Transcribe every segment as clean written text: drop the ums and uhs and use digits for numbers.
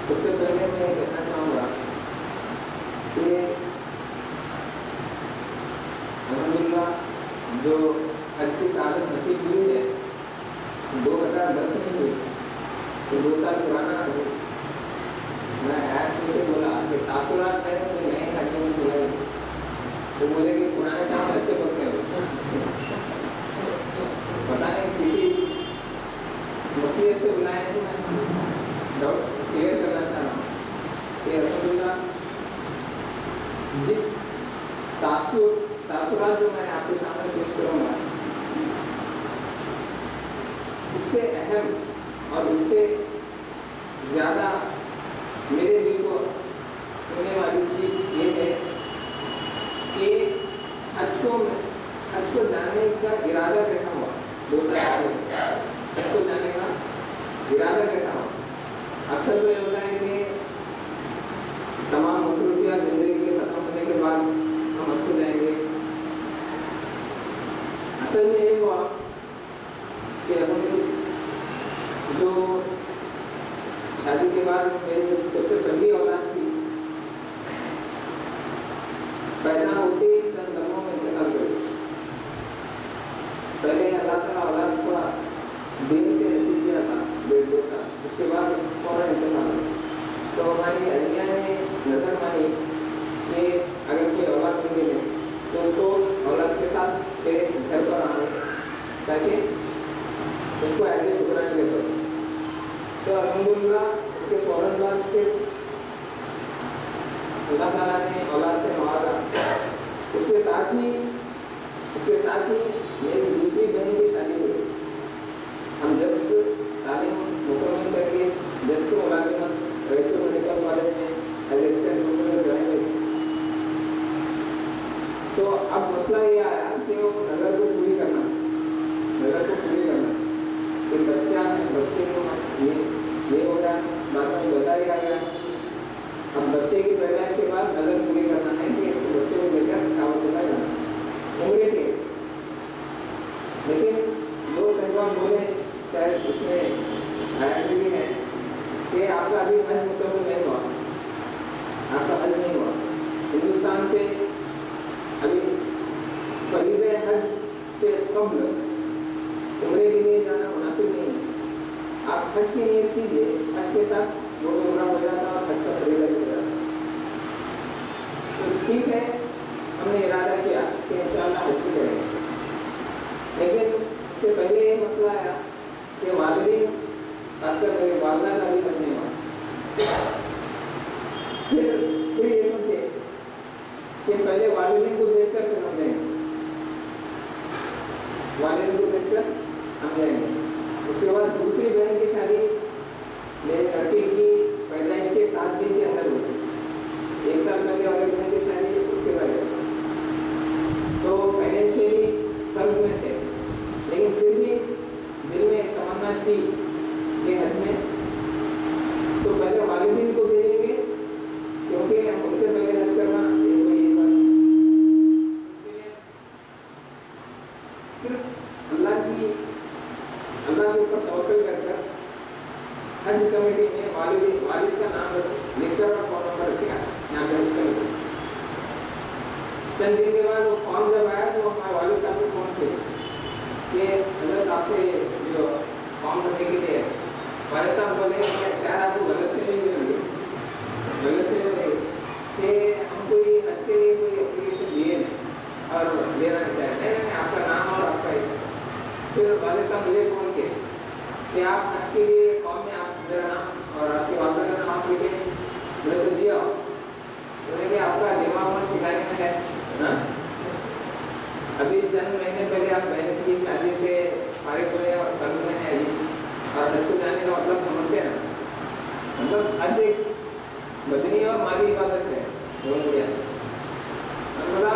सबसे पहले मैं कहना चाहूँगा कि अल्हम्दुलिल्लाह जो हज की सआदत नसीब हुई है 2010 में हुई, तो 2 साल पुराना हज। मैं ऐस में से बोला कि तासुरात है तो नए हज में मिला, तो बोले कि पुराने चावल अच्छे पकते हैं। पता नहीं किसी मसलियत से बुलाए हैं, तो मैं डाउट क्लियर करना चाह रहा हूँ कि अल्हम्दुलिल्लाह जिस तासुरात जो मैं आपके सामने पेश करूँगा, इससे अहम और उससे ज़्यादा मेरे दिल को छूने वाली चीज़ ये है कि हज को जाने का इरादा कैसा हुआ। 2 साल पहले हज को जाने का इरादा कैसा हुआ। अक्सर तो ये होता है कि तमाम मसरूफियात ज़िंदगी के ख़त्म होने के बाद हम हज को जाएंगे। असल में ये हुआ कि अपन जो शादी के बाद मेरी सबसे पहली औलाद थी, पैदा होते ही चंद लम्हों में इंतकाल कर गई। पहले अल्लाह ताला औलाद को दिन से नसीब किया था 1.5-2 साल, उसके बाद फौरन इंतकाल हो। तो हमारी अलिया ने नज़र मानी कि अगर कोई औलाद नहीं मिले तो उसको औलाद के साथ तेरे घर पर आने ताकि उसको ऐसे शुक्राना दे सको। तो अल्हम्दुलिल्लाह उसके फौरन बाद फिर अल्लाह ताला ने औलाद से नवाजा। उसके साथ ही मेरी दूसरी बहन की शादी हुई। हम जस्ट तालीम मुकम्मल करके जस्ट मुलाजिमत रायचूर मेडिकल कॉलेज में एज असिस्टेंट प्रोफेसर ज्वाइन हुई। तो अब मसला ये आया कि वो नज़र को पूरी करना कि बच्चा है, बच्चे को ये हो गया, बाद में बता दिया गया। अब बच्चे की पैदाइश के बाद नज़र पूरी करना है कि इसको बच्चे को लेकर काबतुल्लाह जाना उम्र के। लेकिन 2 साहिबान बोले, शायद उसमें आया भी है कि आपका अभी हज मुकम्मल नहीं हुआ, आपका हज नहीं हुआ। हिंदुस्तान से अभी फरीज़े हज से कब्ल उम्रे के लिए जाना मुनासिब नहीं है। आप हज की नियत कीजिए, हज के साथ वो उम्रा हो जाता और हज का फरीज़ा भी हो जाता। तो ठीक है, हमने इरादा किया कि इंशाअल्लाह हज की करेंगे। लेकिन इससे पहले ये मसला आया कि वालिदैन, खासकर मेरे वालिदा का भी हज नहीं हुआ। फिर ये सोचे कि पहले वालिदैन को भेजकर फिर हम जाएंगे, वालिदैन को भेजकर हम जाएंगे। उसके बाद दूसरी बहन की शादी मेरे लड़के की पैदाइश के 7 दिन के अंदर हुई। 1 साल पहले और एक बहन की शादी उसके बाद। तो फाइनेंशियली कर्ज में थे, लेकिन फिर भी दिल में तमन्ना थी कि हज में तो पहले वालिदैन को भेजेंगे, क्योंकि हम उनसे पहले हज करना ये बात। इसके लिए सिर्फ अल्लाह के ऊपर तवक्कुल कर हज कमेटी में वालिद का नाम लिखकर और फोन नंबर रखा यहाँ पे हज कमेटी। चंद दिन के बाद वो फॉर्म जब आया तो हमारे वालिद साहब को फ़ोन किया कि हजरत आपको जो फॉर्म भरने के लिए वालिद साहब बोले शायद आपको गलत से नहीं मिलेंगे कि हम कोई हज के लिए कोई एप्लीकेशन दिए नहीं और देना नहीं चाहे। नहीं, आपका नाम और आपका फिर वालिद साहब मुझे फ़ोन किए कि आप हज के लिए फॉर्म में आप मेरा नाम और आपके वालिदा का नाम आप लिखें। बोले तो जी आओ। बोले कि आपका दिमाग मन ठिकाने में है ना, अभी चंद महीने पहले आप बहन की शादी से फारिग हुए और कर्ज में है अभी, और हज को जाने का मतलब समझते हैं ना। मतलब हज एक बदनी और माली इबादत है दोनों लिहाज से। बोला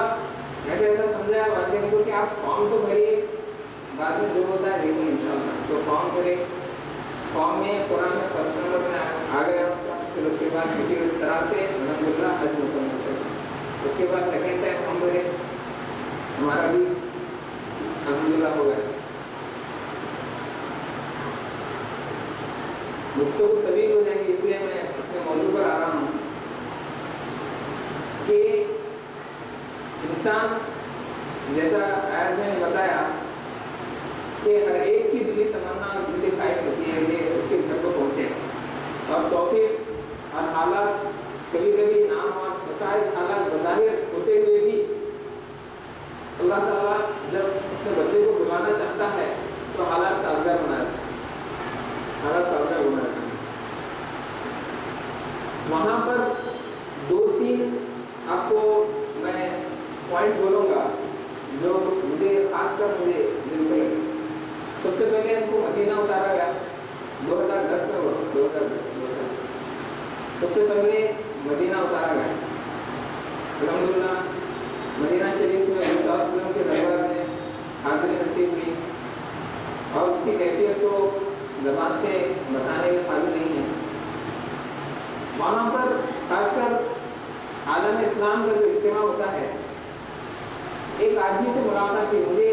ऐसा समझाया वालिदैन को कि आप फॉर्म तो भरिए, बाद में जो होता है देखिए इंशाअल्लाह। तो फॉर्म भरे, फॉर्म में कुरान में फर्स्ट नंबर में आ गया। फिर उसके बाद किसी तरह से अल्हम्दुलिल्लाह हज मुकम्मल कर। उसके बाद सेकंड टाइम हम भरे, हमारा भी अल्हम्दुलिल्लाह हो गया। गुफ्तगू तवील हो जाएगी, इसलिए मैं अपने मौजू पर आ रहा हूँ कि इंसान, जैसा आज मैंने बताया कि हर एक की दिली तमन्ना और दिली ख्वाहिश होती है कि उसके घर को पहुँचे, और तौफीक और हालात कभी कभी नामुआस मसाइल हालात बज़ाहिर होते हुए भी अल्लाह ताला जब अपने बंदे को बुलाना चाहता है तो हालात साजगार बना देता है, हालात साजगार बना देता है। वहाँ पर 2-3 आपको मैं पॉइंट्स बोलूँगा जो मुझे खासकर मुझे दिल को लगे। सबसे पहले हमको मदीना उतारा गया 2010 में हुआ, 2010 सबसे पहले मदीना उतारा गया। अल्हम्दुलिल्लाह मदीना शरीफ में रसूलुल्लाह के दरबार में हाज़िरी नसीब हुई, और उसकी कैफियत तो ज़बान से बताने के काबिल नहीं है। वहाँ पर खासकर आलम इस्लाम का जो इज्तिमा होता है, एक आदमी से मुलाकात हुई। मुझे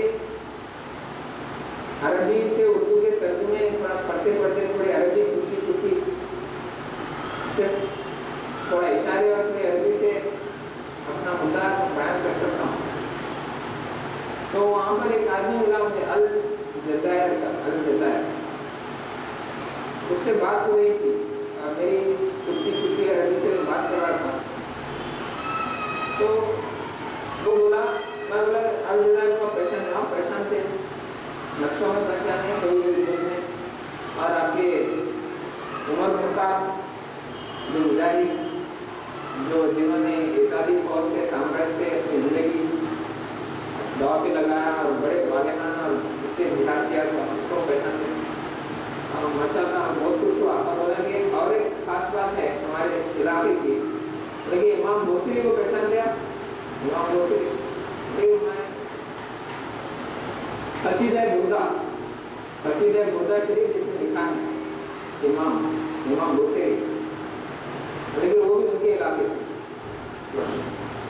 अरबी से उर्दू के तर्जुमे थोड़ा पढ़ते पढ़ते थोड़े अरबी टूटी सिर्फ थोड़ा इशारे और थोड़ी अरबी से अपना मुद्दा बयान कर सकता हूँ। तो वहाँ पर एक आदमी मिला मुझे, अल जज़ायर, उससे बात हो रही थी, मेरी टूटी अरबी से मैं बात कर रहा था। तो वो बोला, मैं बोला अल जज़ायर को पहचान है? आप पहचानते हैं, नक्शों में पहचाने हैं, कभी वीडियोस में, और आपके उमर मुख्तार जो मुजाहिद जो जिन्होंने इताली फौज से साम्राज्य से अपनी जिंदगी दौड़ पे लगाया और बड़े वालिहाना और इससे जिहाद किया था, उसको पहचानते हैं। माशाअल्लाह बहुत खुश हुआ, और बोला कि और एक खास बात है हमारे इलाके की, देखिए इमाम बोसीरी को पहचान दिया। इमाम बोसीरी मैं कसीदा बुर्दा शरीफ जिसमें लिखा है इमाम बोसीरी, देखिए वो भी उनके इलाके से,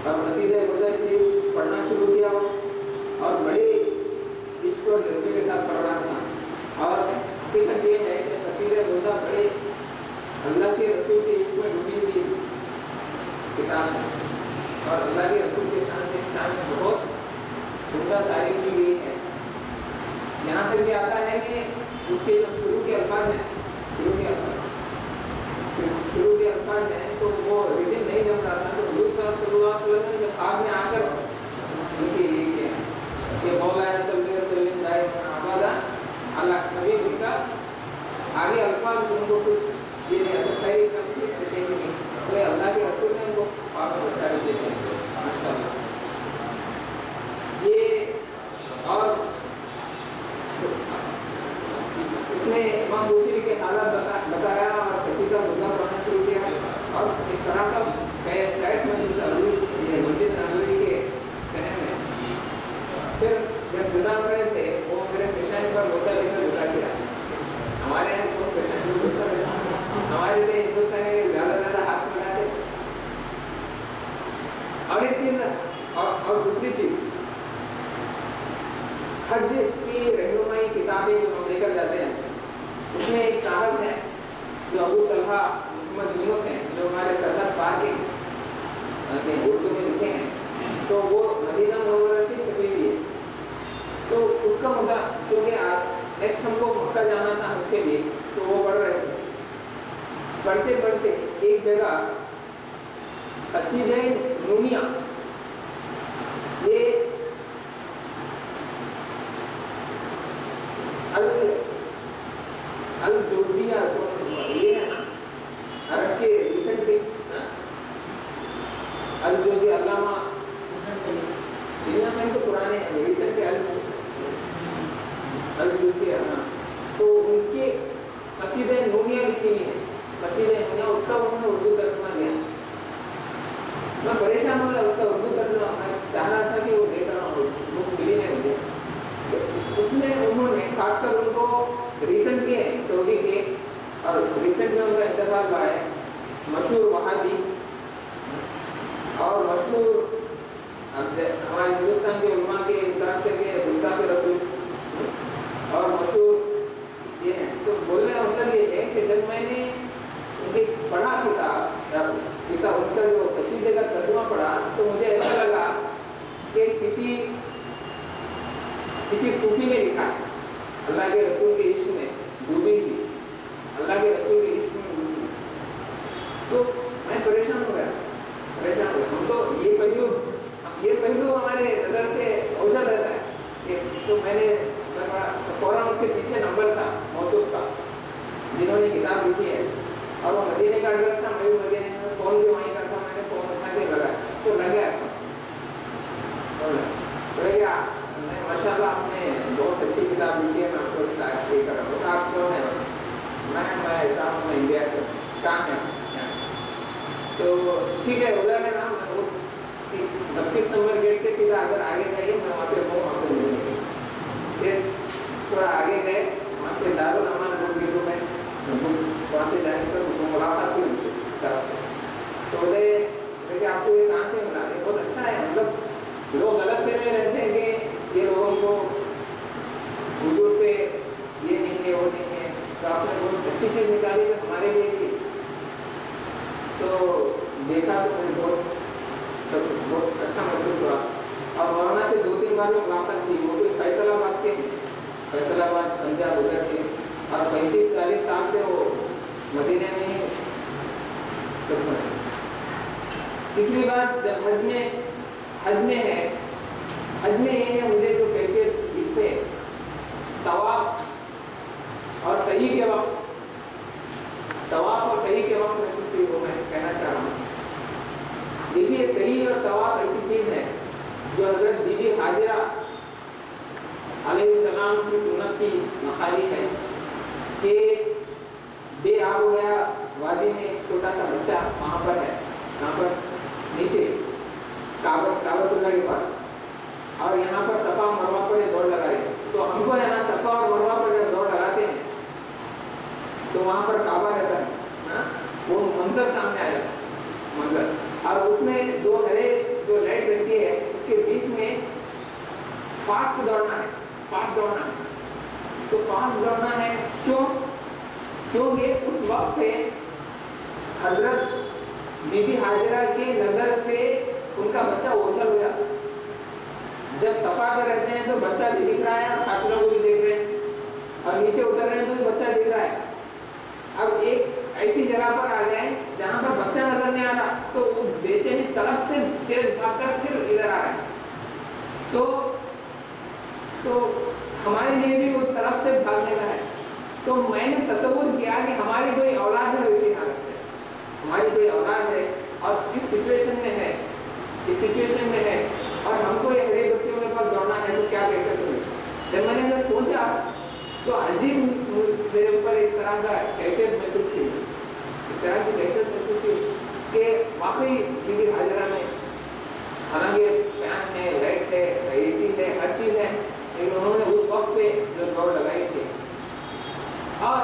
और कसीदा बुर्दा शरीफ पढ़ना शुरू किया और बड़े इश्क और जज्बे के साथ पढ़ रहा था। और हकीकत ये है कि कसीदा बुर्दा बड़े अल्लाह के रसूल के इश्क में डूबी हुई किताब है, और अल्लाह के रसूल के शान में बहुत सुंदर तारीफ की गई है। यहाँ तक भी आता है कि उसके जो शुरू के अल्फाज हैं, शुरू के अल्फाज हैं, तो वो रिदिम नहीं जम रहा था, तो हुजूर सल्लल्लाहु अलैहि वसल्लम के ख्वाब में आकर उनकी ये मौला सल्लल्लाहु अलैहि वसल्लम दाइम अला हबीब का आगे अल्फाज उनको कुछ ये नहीं, तो खैर नहीं, तो अल्लाह के रसूल ने उनको ख्वाब में बता दिए थे माशाअल्लाह। ये और इसने इमाम बोसीरी के हालात बताया और कसीदा मुद्दा पढ़ना शुरू किया, और एक तरह का कैफ महसूस ये मस्जिद नबवी के शहर में। फिर जब जुदा हो रहे थे, वो मेरे पेशानी पर बोसा लेकर जुदा किया। हमारे यहाँ कौन पेशानी पर बोसा लेता, हमारे लिए हिंदुस्तानी ज़्यादा हाथ मिलाते। और एक चीज़ और दूसरी चीज़, हज की रहनुमाई किताबें जो हम लेकर जाते हैं, उसमें एक साहब है जो अबू तलहा मोहम्मद यूनुस हैं, जो हमारे सरहद पार के उर्दू में लिखे हैं, तो वो मदीना मुनव्वरा से छपी हुई है। तो उसका मुद्दा क्योंकि नेक्स्ट हमको मक्का जाना था उसके लिए, तो वो पढ़ रहे थे। पढ़ते पढ़ते एक जगह कसीदा नूनिया, ये अल जोजिया ये है ना अरब के रिसेंटली अल जोजिया अल्लामा में तो पुराने हैं, रिसेंटली अल जोजिया, तो उनके कसीदा नूनिया लिखी हुई है। कसीदा नूनिया उसका उन्होंने उर्दू तर्जुमा दिया। मैं परेशान हो गया उसका उर्दू तर्जुमा, मैं चाह रहा था कि वो देख रहा हूँ, बुक मिली नहीं मुझे। उसमें उन्होंने खासकर उनको रिसेंट के सऊदी के, और रिसेंट में उनका इंतकाल हुआ है, मशहूर वहाबी और मशहूर हमारे हिंदुस्तान के उलमा के हिसाब से के गुस्ताख रसूल और मशहूर ये हैं। तो बोलने का मतलब ये है कि जब मैंने में लिखा है, अल्लाह के रसूल के इश्क में डूबी थी, अल्लाह के रसूल के इश्क में डूबी। तो मैं परेशान हो गया। हम तो ये पहलू हमारे नज़र से ओझल रहता है। तो मैंने फौरन उसके पीछे नंबर था मौसूफ का जिन्होंने किताब लिखी है, और वो मदीने का एड्रेस था, मैं भी मदीने में, फ़ोन भी वहीं का था, मैंने फ़ोन उठा के लगाया तो लग गया। मैं माशाल्लाह आपने बहुत अच्छी किताब लिखी है, मैं आपको ये कर रहा हूँ। आप कौन है? मैं ऐसा हूँ, मैं इंडिया से, कहाँ है? तो ठीक है, उधर है ना, 32 नंबर गेट के सीधा अगर आगे गए, मैं वहाँ पे हूँ, वहाँ पे मिलेंगे। फिर थोड़ा आगे गए, वहाँ पे दारुल अमान बुक डिपो में, वहाँ पे जाने पर मुलाकात हुई उनसे। तो बोले आपको ये कहाँ से मिला? ये बहुत अच्छा है, मतलब लोग गलत फहमी में रहते हैं कि ये लोगों को हुजूर से ये नहीं है, वो नहीं है, तो आपने बहुत अच्छी चीज़ निकाली है हमारे लिए भी। तो देखा तो मुझे बहुत अच्छा महसूस हुआ। और मौलाना से 2-3 बार में मुलाकात की। वो कोई फैसलाबाद के, फैसलाबाद पंजाब उधर के, और 35-40 साल से वो मदीने में ही सब बने। तीसरी बात, जब हज में ये है, मुझे जो कैफियत इसमें तवाफ और सही के वक्त महसूस हुई, वो मैं कहना चाह रहा हूँ। देखिए, सही और तवाफ ऐसी चीज़ है जो हज़रत बीबी हाजिरा अलैहिस्सलाम की सुन्नत की मखाली है कि बेआब हो गया वादी में, एक छोटा सा बच्चा वहाँ पर है, यहाँ पर नीचे काबतुल्लाह के पास, और यहाँ पर सफ़ा और मरवा पर ये दौड़ लगा रहे हैं। तो हमको है ना, सफ़ा और मरवा पर जब दौड़ लगाते हैं तो वहाँ पर काबा रहता है ना, वो मंजर सामने आ जाता है, मंजर, और उसमें 2 हरे जो लाइट रहती है, उसके बीच में फास्ट दौड़ना है। तो फास्ट दौड़ना है क्योंकि उस वक्त पे हजरत बीबी हाजिरा की नज़र से उनका बच्चा ओझल हुआ। जब सफा पे रहते हैं तो बच्चा भी दिख रहा है और काफिलों को भी देख रहे हैं, और नीचे उतर रहे हैं तो भी बच्चा दिख रहा है। अब एक ऐसी जगह पर आ गए जहाँ पर बच्चा नजर नहीं आ रहा, तो वो बेचैनी तड़प से तेज भागकर फिर इधर आ रहा है। तो हमारे लिए भी वो तड़प से भागने का है। तो मैंने तसव्वुर किया कि हमारी कोई औलाद है वैसी हालत है, हमारी कोई औलाद है और इस सिचुएशन में है, और हमको ये हरे बत्तियों के पास दौड़ना है, तो क्या कहते तुम्हें? जब मैंने जब सोचा तो अजीब मेरे ऊपर एक तरह का कैफियत महसूस हुई, कि वाकई बीबी हाजिरा में हालांकि फैन है, लाइट है, एसी है, हर चीज़ है, लेकिन उन्होंने उस वक्त पे जो दौड़ लगाई थी। और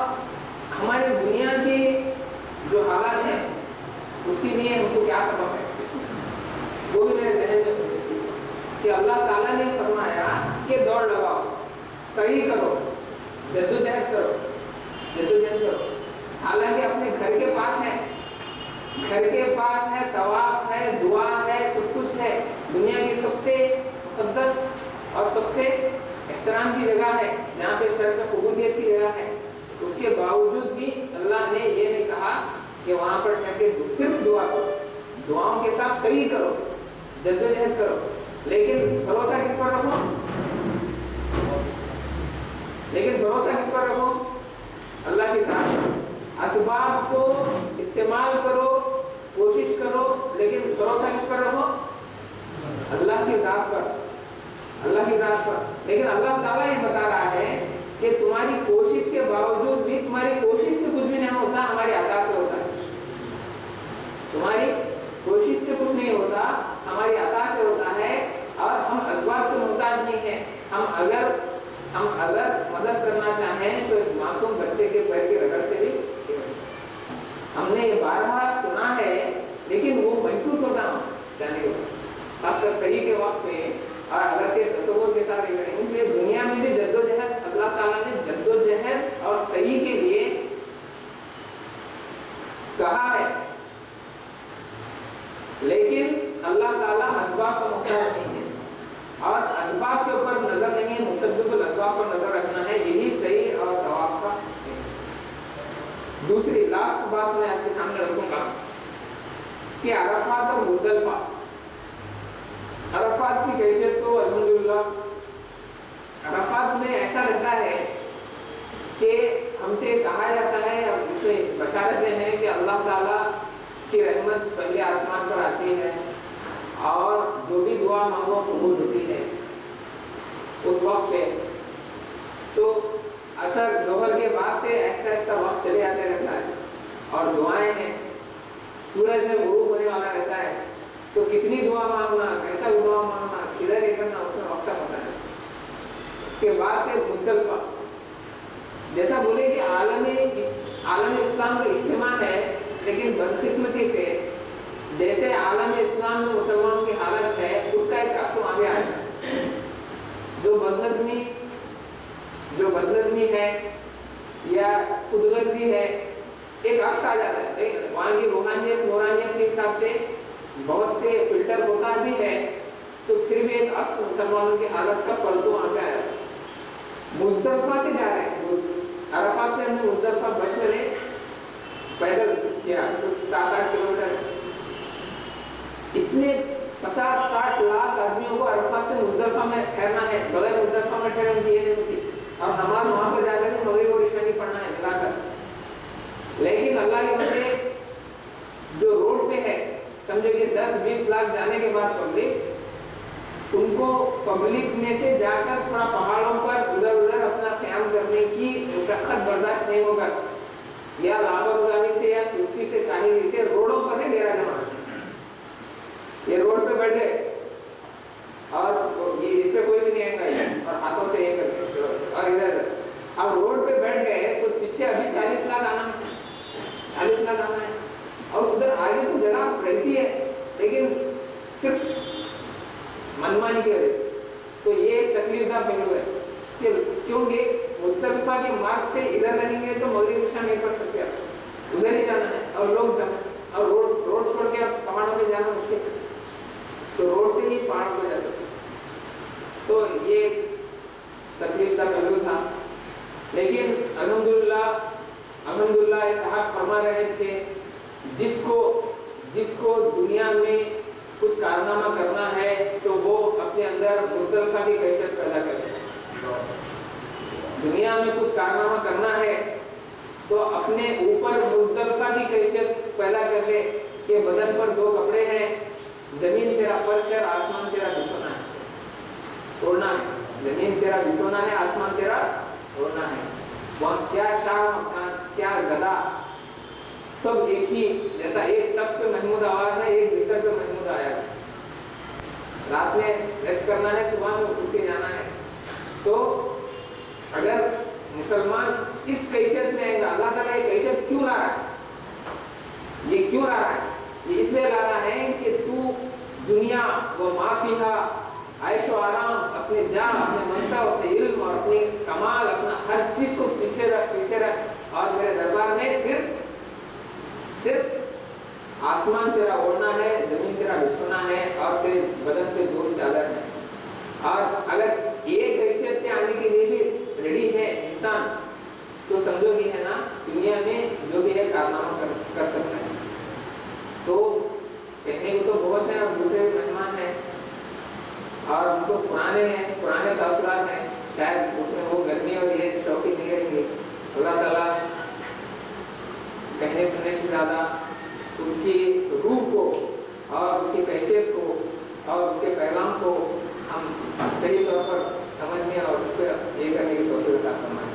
हमारी दुनिया की जो हालात हैं उसके लिए हमको क्या सबब है इसमें, वो भी मेरे जहन में कि अल्लाह ताला ने फरमाया कि दौड़ लगाओ, सही करो, जद्दोजहद करो। हालांकि अपने घर के पास है, तवाफ है, दुआ है, सब कुछ है, दुनिया की सबसे मुक़द्दस और सबसे एहतराम की जगह है, जहाँ पे शर्फ़ कबूलियत की जगह है। उसके बावजूद भी अल्लाह ने ये नहीं कहा कि वहाँ पर ठहर के सिर्फ दुआ करो, दुआओं के साथ सही करो, जद्दोजहद करो, लेकिन भरोसा किस पर रखो? अल्लाह के साथ। असबाब को इस्तेमाल करो, कोशिश करो, लेकिन भरोसा किस पर रखो? अल्लाह की ज़ात पर। लेकिन अल्लाह ताला ये बता रहा है कि तुम्हारी कोशिश के बावजूद भी, तुम्हारी कोशिश से कुछ भी नहीं होता, हमारी अता से होता है। तुम्हारी कोशिश से कुछ नहीं होता, हमारी अता से होता है, और हम असबाब के मोहताज नहीं हैं। हम अगर मदद करना चाहें तो एक मासूम बच्चे के पैर की रगड़ से भी, हमने ये बारहा सुना है, लेकिन वो महसूस होता जाने को, खासकर सही के वक्त में, और अगर से तसव्वुर के साथ इसलिए दुनिया में भी जद्दोजहद, अल्लाह ताला ने जद्दोजहद और सही के लिए कहा है, लेकिन अल्लाह ताला असबाब का मुख्ताज नहीं है, और असबाब के ऊपर नजर नहीं है, मुसब्बिबुल असबाब पर बात मैं आपके सामने रखूंगा कि अरफात और मुज़दलिफा, अरफात की कैफियत तो अल्हम्दुलिल्लाह अरफात में ऐसा रहता है कि हमसे कहा जाता है, इसमें बशारतें हैं कि अल्लाह ताला की रहमत पहले आसमान पर आती है और जो भी दुआ मांगो कबूल होती है उस वक्त पे। तो असर जोहर के बाद से ऐसा ऐसा वक्त चले आते रहता है और दुआएं हैं, सूरज में गुरूब होने वाला रहता है, तो कितनी दुआ मांगना, कैसा दुआ मांगना, किधर ये करना, उसमें वक्त पता है। इसके बाद से मुज़दलिफा, जैसा बोले कि आलम इस्लाम का इज्तिमा है, लेकिन बदकिस्मती से जैसे आलम इस्लाम में मुसलमानों की हालत है उसका एक अक्स वहाँ भी आया। जो बदनज़मी है या खुदगर्जी है, एक अक्स आ जाता है। वहाँ की रूहानियत नूरानियत के हिसाब से बहुत से फिल्टर होता भी है, तो फिर भी एक अक्स मुसलमानों की हालत का पलटू वहाँ पे आया। मुज़दलिफा से जा रहे हैं, अरफा से हमने मुज़दलिफा बस में पैदल किया, कुछ 7-8 किलोमीटर। इतने 50-60 लाख आदमियों को अरफा से मुज़दलिफा में ठहरना है, बगैर मुज़दलिफा में ठहरने की ये नहीं होती, और नमाज वहाँ पर जाकर मगरिब और इशा की पढ़ना है मिलाकर। लेकिन अल्लाह के बंदे जो रोड पे है, समझो कि 10-20 लाख जाने के बाद पब्लिक, उनको पब्लिक में से जाकर थोड़ा पहाड़ों पर उधर उधर अपना क़याम करने की मुशक्क़त बर्दाश्त नहीं होगा, या लापरवाही से या सुस्ती से काहिली से रोडों पर ही डेरा जमाना। ये रोड पे बैठ गए और ये इस पे कोई भी नहीं आएगा और हाथों से ये करके और इधर अब रोड पे बैठ गए तो पीछे अभी 40 लाख आना है, 40 लाख आना है, और उधर आगे तो जगह रहती है लेकिन सिर्फ मनमानी की वजह से। तो ये एक तकलीफदा पहलू है कि क्योंकि मुज़दलिफा के मार्ग से इधर रहेंगे तो मगरिब इशा नहीं पढ़ सकते, आप उधर ही जाना है और लोग जाना है, और रोड छोड़ के आप पहाड़ों में जाना मुश्किल है, तो रोड से ही पहाड़ों पे जा सकते। तो ये तकलीफदा पहलू था। लेकिन अल्हम्दुलिल्लाह ये साहब फरमा रहे थे, जिसको दुनिया में कुछ कारनामा करना है तो वो अपने अंदर मुज़दलिफा की कैफियत पैदा करे। दुनिया में कुछ कारनामा करना है तो अपने ऊपर मुज़दलिफा की कैफियत पैदा कर ले कि बदन पर 2 कपड़े हैं, जमीन तेरा फर्श है, आसमान तेरा बिछोना है, छोड़ना है। जमीन तेरा बिछोना है, आसमान तेरा छोड़ना है। वहाँ क्या शाह क्या गदा, सब एक ही जैसा, एक सफ पे महमूद आवाज है, एक बिस्तर पे महमूद आया है। रात में रेस्ट करना है, सुबह में उठ के जाना है। तो अगर मुसलमान इस कैफियत में आएगा, अल्लाह ताला ये कैफियत क्यों ला रहा है? ये क्यों ला रहा है? ये इसलिए ला रहा है कि तू दुनिया व माफिहा, ऐशो आराम, अपने जा, अपने मनसा, अपने इल्म और अपने कमाल, अपना हर चीज को पीछे रख, और मेरे दरबार में सिर्फ आसमान तेरा ओढ़ना है, जमीन तेरा बिछोना है, और तेरे बदन पे 2 चादर है। और अगर ये कैफियत पे आने के लिए भी रेडी है इंसान, तो समझो कि है ना, दुनिया में जो भी है कारनामा कर सकता है। तो कहने को तो बहुत है, और दूसरे मेहमान हैं और उनको पुराने तासुरात हैं, शायद उसमें वो गर्मी और ये शौकीन नहीं रहेंगे। अल्लाह ताला कहने सुनने से ज़्यादा उसकी रूह को और उसकी कैफियत को और उसके पैगाम को हम सही तौर पर समझने और उस पर ये करने की तौफीक अता फरमाए।